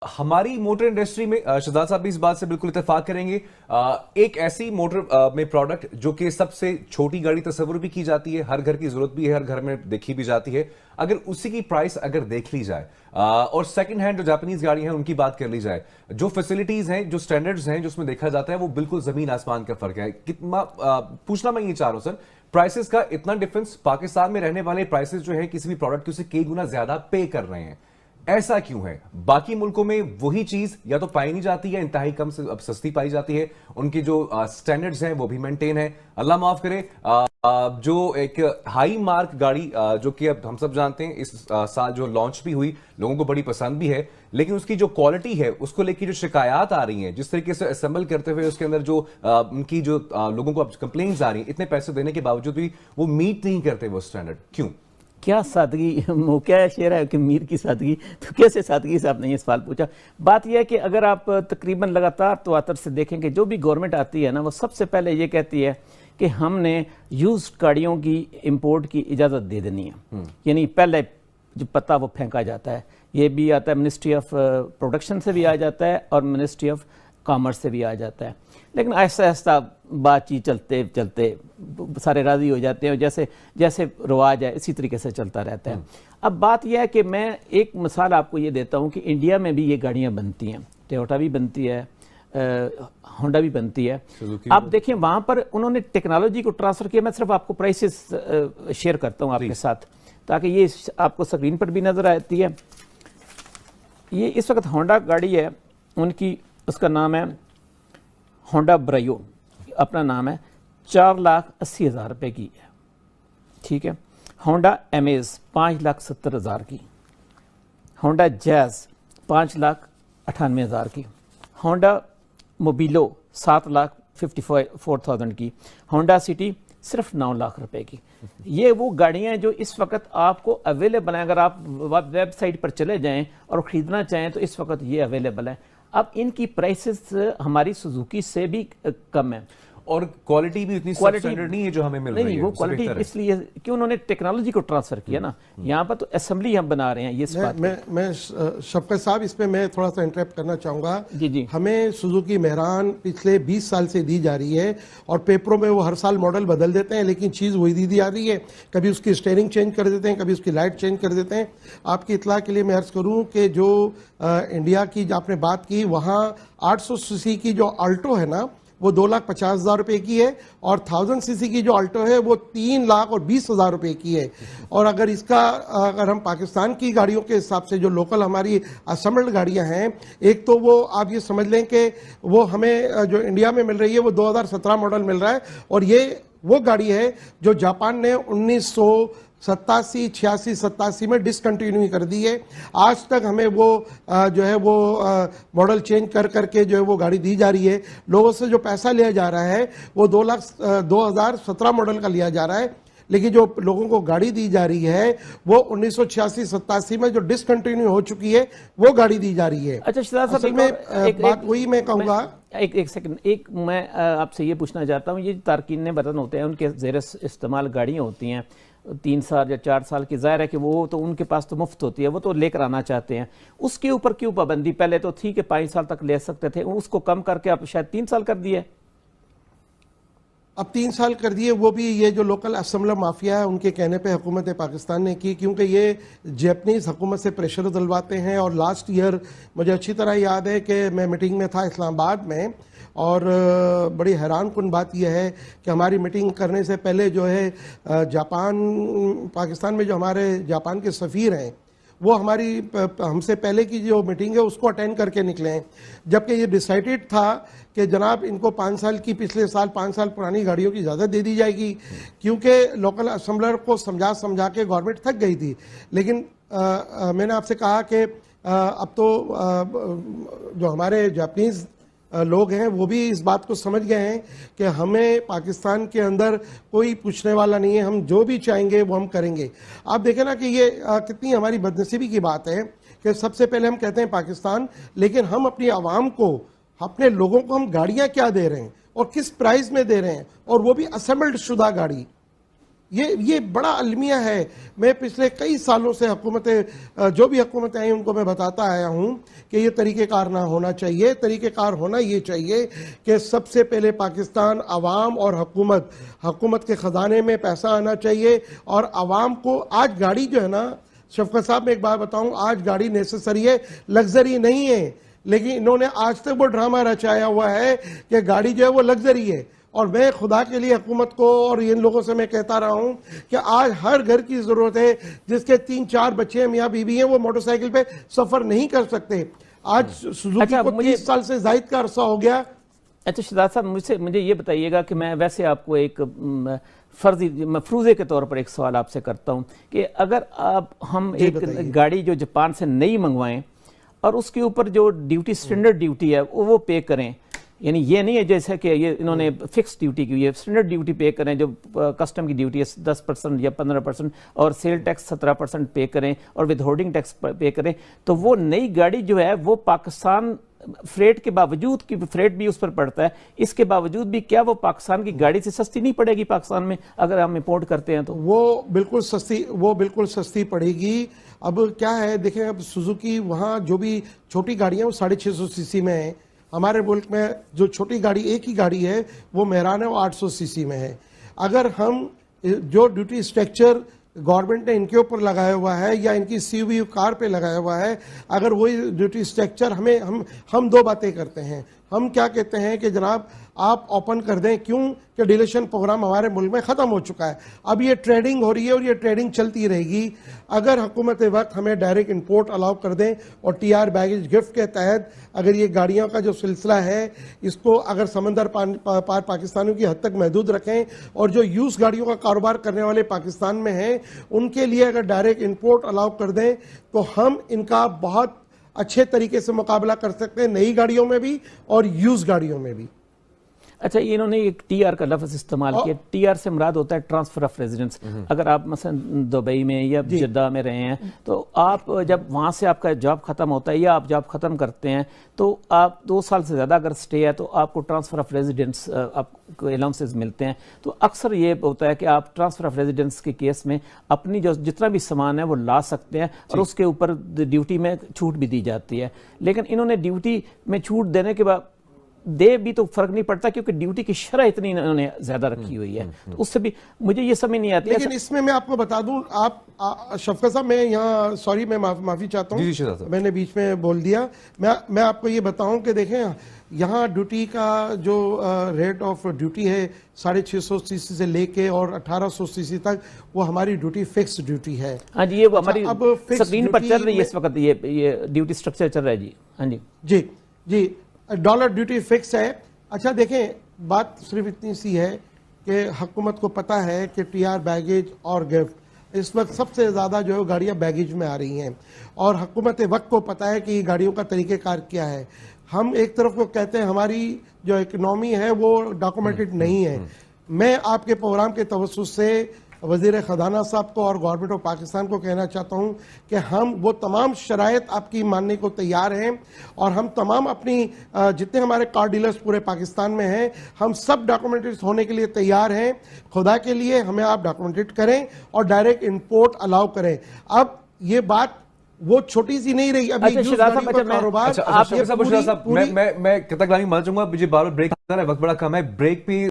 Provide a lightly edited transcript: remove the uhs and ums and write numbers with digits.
हमारी motor industry में शहजाद साहब भी इस बात से बिल्कुल इत्तेफाक करेंगे। एक ऐसी मोटर में प्रोडक्ट जो कि सबसे छोटी गाड़ी तस्वुर भी की जाती है, हर घर की जरूरत भी है, हर घर में देखी भी जाती है, अगर उसी की प्राइस अगर देख ली जाए और सेकंड हैंड जो जापानीज गाड़ी हैं उनकी बात कर ली जाए, जो फैसिलिटीज हैं, जो स्टैंडर्ड्स हैं, जो उसमें देखा जाता है, वो बिल्कुल जमीन आसमान का फर्क है। कितना पूछना मैं ये चाह रहा हूं सर, प्राइसेस का इतना डिफरेंस, पाकिस्तान में रहने वाले प्राइसेस जो है किसी भी प्रोडक्ट के उससे कई गुना ज्यादा पे कर रहे हैं, ऐसा क्यों है? बाकी मुल्कों में वही चीज या तो पाई नहीं जाती है, इंतहाई कम से अब सस्ती पाई जाती है, उनकी जो स्टैंडर्ड्स हैं वो भी मेंटेन है। अल्लाह माफ करे, जो एक हाई मार्क गाड़ी जो कि अब हम सब जानते हैं इस साल जो लॉन्च भी हुई, लोगों को बड़ी पसंद भी है, लेकिन उसकी जो क्वालिटी है उसको लेकर जो शिकायत आ रही हैं, जिस तरीके से असेंबल करते हुए उसके अंदर जो उनकी जो लोगों को अब कंप्लेंट्स आ रही हैं, इतने पैसे देने के बावजूद भी वो मीट नहीं करते वो स्टैंडर्ड, क्यों? क्या सादगी, क्या शेर है कि मीर की सादगी, तो कैसे सादगी से आपने ये सवाल पूछा। बात यह है कि अगर आप तकरीबन लगातार तवातर से देखेंगे, जो भी गवर्नमेंट आती है ना, वो सबसे पहले ये कहती है कि हमने यूज्ड गाड़ियों की इंपोर्ट की इजाज़त दे देनी है। यानी पहले जो पता वो फेंका जाता है, ये भी आता है मिनिस्ट्री ऑफ प्रोडक्शन से भी आ जाता है और मिनिस्ट्री ऑफ कॉमर्स से भी आ जाता है, लेकिन ऐसा ऐसा बातचीत चलते चलते सारे राज़ी हो जाते हैं, जैसे जैसे रवाज है इसी तरीके से चलता रहता है। अब बात यह है कि मैं एक मिसाल आपको ये देता हूँ कि इंडिया में भी ये गाड़ियाँ बनती हैं, टोयोटा भी बनती है, होंडा भी बनती है। आप देखें वहाँ पर उन्होंने टेक्नोलॉजी को ट्रांसफ़र किया। मैं सिर्फ आपको प्राइसेस शेयर करता हूँ आपके साथ, ताकि ये आपको स्क्रीन पर भी नज़र आती है। ये इस वक्त होंडा गाड़ी है, उनकी उसका नाम है होंडा ब्रायो, अपना नाम है, 4,80,000 रुपये की है, ठीक है। होंडा एमेज 5,70,000 की, होंडा जैज़ 5,98,000 की, होंडा मोबिलो 7,54,000 की, होंडा सिटी सिर्फ 9 लाख रुपए की। ये वो गाड़ियाँ जो इस वक्त आपको अवेलेबल हैं। अगर आप वेबसाइट पर चले जाएं और ख़रीदना चाहें तो इस वक्त ये अवेलेबल है। अब इनकी प्राइसेस हमारी सुजुकी से भी कम है और क्वालिटी भी इतनी स्टैंडर्ड नहीं है जो हमें मिल रही है। वो क्वालिटी इसलिए कि उन्होंने टेक्नोलॉजी को ट्रांसफर किया ना, यहाँ पर तो असेंबली हम बना रहे हैं। ये मैं शफकत साहब इसमें मैं थोड़ा सा इंटरप्ट करना चाहूँगा। जी। हमें सुजुकी मेहरान पिछले 20 साल से दी जा रही है और पेपरों में वो हर साल मॉडल बदल देते हैं, लेकिन चीज़ वही दी जा रही है। कभी उसकी स्टेयरिंग चेंज कर देते हैं, कभी उसकी लाइट चेंज कर देते हैं। आपकी इतला के लिए मैं अर्ज़ करूँ कि जो इंडिया की आपने बात की, वहाँ 800 सीसी की जो अल्टो है ना, वो 2,50,000 रुपये की है, और 1000 सीसी की जो अल्टो है वो 3,20,000 रुपये की है। और अगर हम पाकिस्तान की गाड़ियों के हिसाब से जो लोकल हमारी असेंबल्ड गाड़ियां हैं, एक तो वो आप ये समझ लें कि वो हमें जो इंडिया में मिल रही है वो 2017 मॉडल मिल रहा है, और ये वो गाड़ी है जो जापान ने 1987, 86, 87 में डिसकंटिन्यू कर दी है। आज तक हमें वो जो है वो मॉडल चेंज कर करके जो है वो गाड़ी दी जा रही है। लोगों से जो पैसा लिया जा रहा है वो 2017 मॉडल का लिया जा रहा है, लेकिन जो लोगों को गाड़ी दी जा रही है वो 1986-87 में जो डिसकंटिन्यू हो चुकी है वो गाड़ी दी जा रही है। अच्छा शहजाद साहब, बात वही मैं कहूँगा, एक सेकंड, एक मैं आपसे ये पूछना चाहता हूँ, ये तारकीन बटन होते हैं, उनके ज़ेर इस्तेमाल गाड़ियाँ होती हैं 3 साल या 4 साल की, ज़ाहिर है कि वो तो उनके पास तो मुफ्त होती है, वो तो लेकर आना चाहते हैं, उसके ऊपर क्यों पाबंदी? पहले तो थी कि 5 साल तक ले सकते थे, उसको कम करके आप शायद 3 साल कर दिए। अब 3 साल कर दिए। वो भी ये जो लोकल असेंबलर माफिया है उनके कहने पे हुकूमत पाकिस्तान ने की, क्योंकि ये जापानीज हुकूमत से प्रेशर दिलवाते हैं। और लास्ट ईयर मुझे अच्छी तरह याद है कि मैं मीटिंग में था इस्लामाबाद में, और बड़ी हैरान कुन बात यह है कि हमारी मीटिंग करने से पहले जो है पाकिस्तान में जो हमारे जापान के सफ़ीर हैं वो हमसे पहले की जो मीटिंग है उसको अटेंड करके निकले हैं, जबकि ये डिसाइडेड था कि जनाब इनको 5 साल की, पिछले साल 5 साल पुरानी गाड़ियों की इजाज़त दे दी जाएगी, क्योंकि लोकल असेंबलर को समझा के गवर्नमेंट थक गई थी। लेकिन मैंने आपसे कहा कि अब तो जो हमारे जापानीज़ लोग हैं वो भी इस बात को समझ गए हैं कि हमें पाकिस्तान के अंदर कोई पूछने वाला नहीं है, हम जो भी चाहेंगे वो हम करेंगे। आप देखें ना कि ये कितनी हमारी बदनसीबी की बात है कि सबसे पहले हम कहते हैं पाकिस्तान, लेकिन हम अपनी आवाम को, अपने लोगों को हम गाड़ियाँ क्या दे रहे हैं और किस प्राइस में दे रहे हैं, और वो भी असेंबल्ड शुदा गाड़ी। ये बड़ा अलमिया है। मैं पिछले कई सालों से हुकूमतें, जो भी हुकूमतें आई उनको मैं बताता आया हूँ कि ये तरीक़ेकार ना होना चाहिए। तरीक़ेकार होना ये चाहिए कि सबसे पहले पाकिस्तान अवाम और हुकूमत के ख़जाने में पैसा आना चाहिए और अवाम को, आज गाड़ी जो है ना शफकत साहब, मैं एक बात बताऊँ, आज गाड़ी नेसेसरी है, लग्जरी नहीं है। लेकिन इन्होंने आज तक वो ड्रामा रचाया हुआ है कि गाड़ी जो है वो लग्जरी है। और मैं खुदा के लिए हुकूमत को और इन लोगों से मैं कहता रहा हूं कि आज हर घर की जरूरत है जिसके 3-4 बच्चे हैं, मियाँ बीवी हैं, वो मोटरसाइकिल पे सफर नहीं कर सकते। आज सुजुकी को 30 साल से जायद का अरसा हो गया। अच्छा शहजाद साहब, मुझे ये बताइएगा कि मैं वैसे आपको एक मफरूजे के तौर पर एक सवाल आपसे करता हूं कि अगर हम एक गाड़ी जो जापान से नई मंगवाएं और उसके ऊपर जो ड्यूटी, स्टैंडर्ड ड्यूटी है वो पे करें, यानी ये नहीं है जैसे कि ये इन्होंने फिक्स ड्यूटी की हुई है, स्टैंडर्ड ड्यूटी पे करें, जो कस्टम की ड्यूटी है 10% या 15% और सेल टैक्स 17% पे करें और विद होल्डिंग टैक्स पे करें, तो वो नई गाड़ी जो है वो पाकिस्तान फ्रेट के बावजूद, कि फ्रेट भी उस पर पड़ता है, इसके बावजूद भी क्या वो पाकिस्तान की गाड़ी से सस्ती नहीं पड़ेगी पाकिस्तान में अगर हम इंपोर्ट करते हैं? तो वो बिल्कुल सस्ती पड़ेगी। अब क्या है, देखें, अब सुजुकी वहाँ जो भी छोटी गाड़ियाँ वो 650 सीसी में है। हमारे मुल्क में जो छोटी गाड़ी, एक ही गाड़ी है, वो मेहरान है, वो 800 सीसी में है। अगर हम जो ड्यूटी स्ट्रक्चर गवर्नमेंट ने इनके ऊपर लगाया हुआ है या इनकी CUV कार पे लगाया हुआ है, अगर वही ड्यूटी स्ट्रक्चर हम दो बातें करते हैं। हम क्या कहते हैं कि जनाब आप ओपन कर दें, क्यों कि डिलेशन प्रोग्राम हमारे मुल्क में ख़त्म हो चुका है। अब ये ट्रेडिंग हो रही है और ये ट्रेडिंग चलती रहेगी। अगर हुकूमत वक्त हमें डायरेक्ट इंपोर्ट अलाउ कर दें और TR बैगेज गिफ्ट के तहत अगर ये गाड़ियों का जो सिलसिला है इसको अगर समंदर पार पाकिस्तानियों की हद तक महदूद रखें और जो यूज गाड़ियों का कारोबार करने वाले पाकिस्तान में हैं उनके लिए अगर डायरेक्ट इंपोर्ट अलाउ कर दें तो हम इनका बहुत अच्छे तरीके से मुकाबला कर सकते हैं, नई गाड़ियों में भी और यूज गाड़ियों में भी। अच्छा, इन्होंने एक TR का लफ्ज़ इस्तेमाल किया। TR से मुराद होता है ट्रांसफर ऑफ रेजिडेंस। अगर आप मसलन दुबई में या जद्दा में रहे हैं तो आप जब वहाँ से आपका जॉब ख़त्म होता है या आप जॉब ख़त्म करते हैं तो आप 2 साल से ज़्यादा अगर स्टे है तो आपको ट्रांसफ़र ऑफ रेजिडेंस आपको अलाउंसेस मिलते हैं। तो अक्सर ये होता है कि आप ट्रांसफ़र ऑफ रेजिडेंस के केस में अपनी जो जितना भी सामान है वो ला सकते हैं और उसके ऊपर ड्यूटी में छूट भी दी जाती है। लेकिन इन्होंने ड्यूटी में छूट देने के बाद दे भी तो फर्क नहीं पड़ता क्योंकि ड्यूटी की शरह इतनी इन्होंने ज्यादा रखी हुई है, तो उससे भी मुझे ये समझ नहीं आती। लेकिन इसमें मैं आपको बता दूं, आप शफकत साहब, मैं यहाँ सॉरी, मैं माफी चाहता हूँ, मैंने बीच में बोल दिया। मैं आपको ये बताऊं कि देखें यहाँ ड्यूटी का जो रेट ऑफ ड्यूटी है 650 सीसी से लेके और 1800 सीसी तक, वो हमारी ड्यूटी फिक्स ड्यूटी है। हाँ जी, ये हमारी स्क्रीन पर चल रही है इस वक्त, ये ड्यूटी स्ट्रक्चर चल रहा है जी। हाँ जी जी, डॉलर ड्यूटी फिक्स है। अच्छा देखें, बात सिर्फ इतनी सी है कि हुकूमत को पता है कि TR बैगेज और गिफ्ट इस वक्त सबसे ज़्यादा जो है गाड़ियाँ बैगेज में आ रही हैं और हुकूमत वक्त को पता है कि गाड़ियों का तरीक़ेकार क्या है। हम एक तरफ को कहते हैं हमारी जो इकनॉमी है वो डॉक्यूमेंटेड नहीं है। मैं आपके प्रोग्राम के तवस्सुस से वज़ीर ख़जाना साहब को और गवर्नमेंट ऑफ पाकिस्तान को कहना चाहता हूं कि हम वो तमाम शराइत आपकी मानने को तैयार हैं और हम तमाम अपनी जितने हमारे कार डीलर्स पूरे पाकिस्तान में हैं, हम सब डॉक्यूमेंटेड होने के लिए तैयार हैं। खुदा के लिए हमें आप डॉक्यूमेंटेड करें और डायरेक्ट इंपोर्ट अलाउ करें। अब ये बात वो छोटी सी नहीं रही। अभी कारोबार मैं कितना कलामी मान चाहूंगा, मुझे बार बार ब्रेक है, वक्त बड़ा कम है, ब्रेक पे